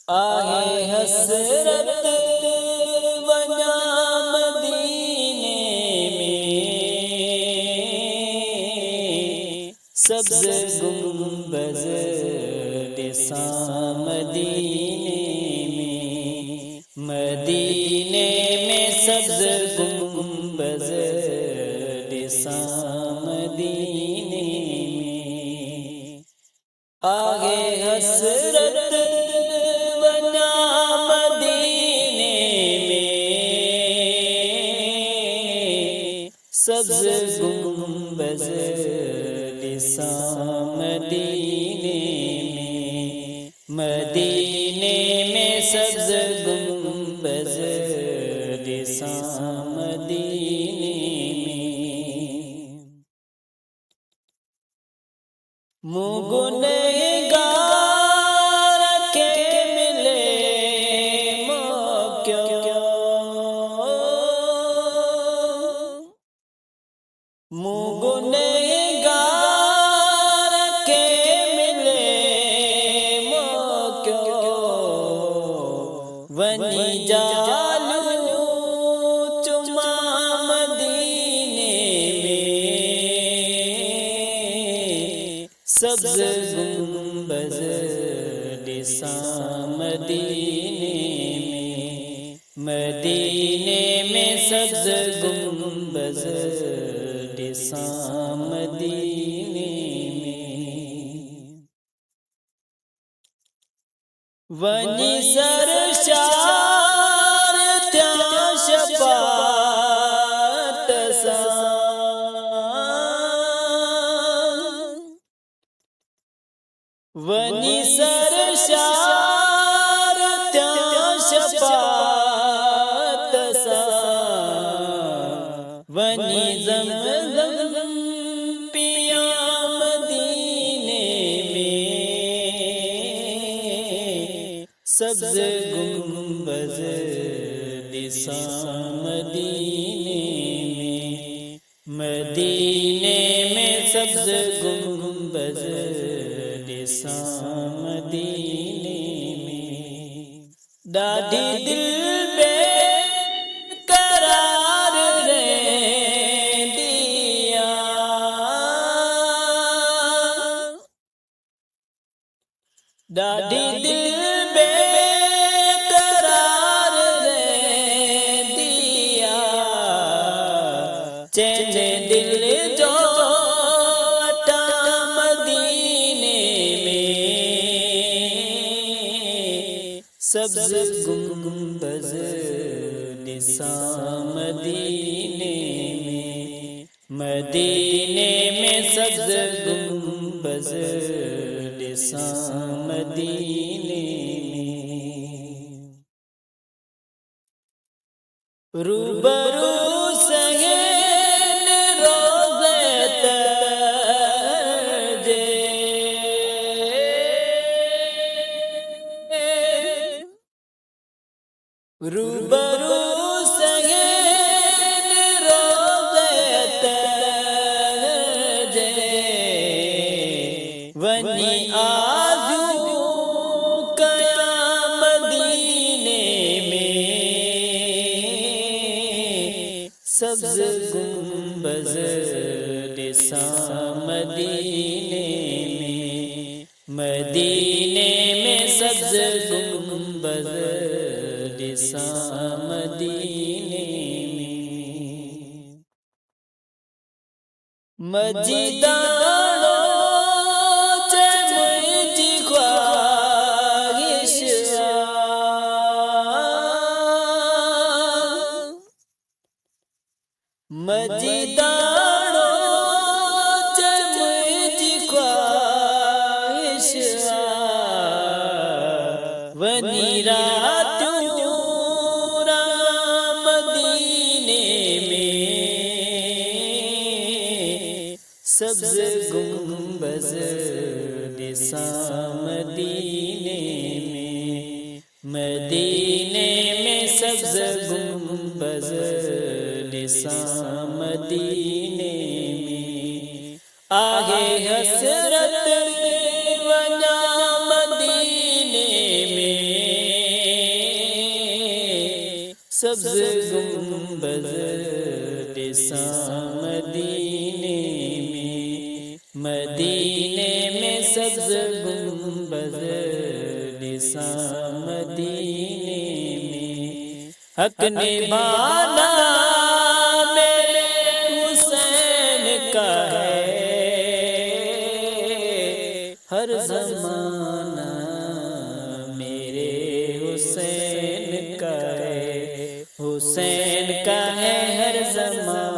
آہے حسرت وجا مدینے میں، سبز گنبد دساں مدینے میں، مدینے میں سبز گنبد دساں مدینے میں، آگے حسرت بنا مدینے میں، سبز گنبد دساں مدینے میں، مدینے میں سبز گنبد دساں مدینے میں، گنہگار کے ملے موقع، گنہگار کے ملے موقع، ونی جالو چما مدینے میں، سبز گنبد دساں مدینے میں، مدینے میں سبز گنبد دساں مدینے میں، ونی سرشار تیاں شفاعت ساں، ونی سرشار تیاں شفاعت ساں، ونی زمزم پیا مدینے میں، سبز گنبد دساں مدینے میں، مدینے میں سبز گنبد دساں مدینے میں، ڈاڈی دل بے قرار رہندیا، ڈاڈی دل بے قرار رہندیا، چین دل جو اٹا مدینے میں، سبز گنبد دساں مدینے میں، مدینے میں سبز گنبد دساں مدینے میں، روبرو سہیل روضے تجے، روبرو سہیل روضے تجے، ونی آجو قیام مدینے میں، سبز گنبد دساں مدینے میں، مدینے میں سبز گنبد دساں مدینے میں، مجیدانو مجیدانو چمجی خواہش، ونی راتوں مدینے میں، سبز گنبد دساں مدینے میں، مدینے میں سبز گنبد دساں مدینے میں، آہے حسرت وجا مدینے میں، سبز گنبد ڈساں مدینے میں، مدینے میں سبز گنبد ڈساں مدینے میں، حق نبھانا میرے حسین کا ہے، ہر زمانہ میرے حسین کا ہے، حسین کا ہے ہر زمانہ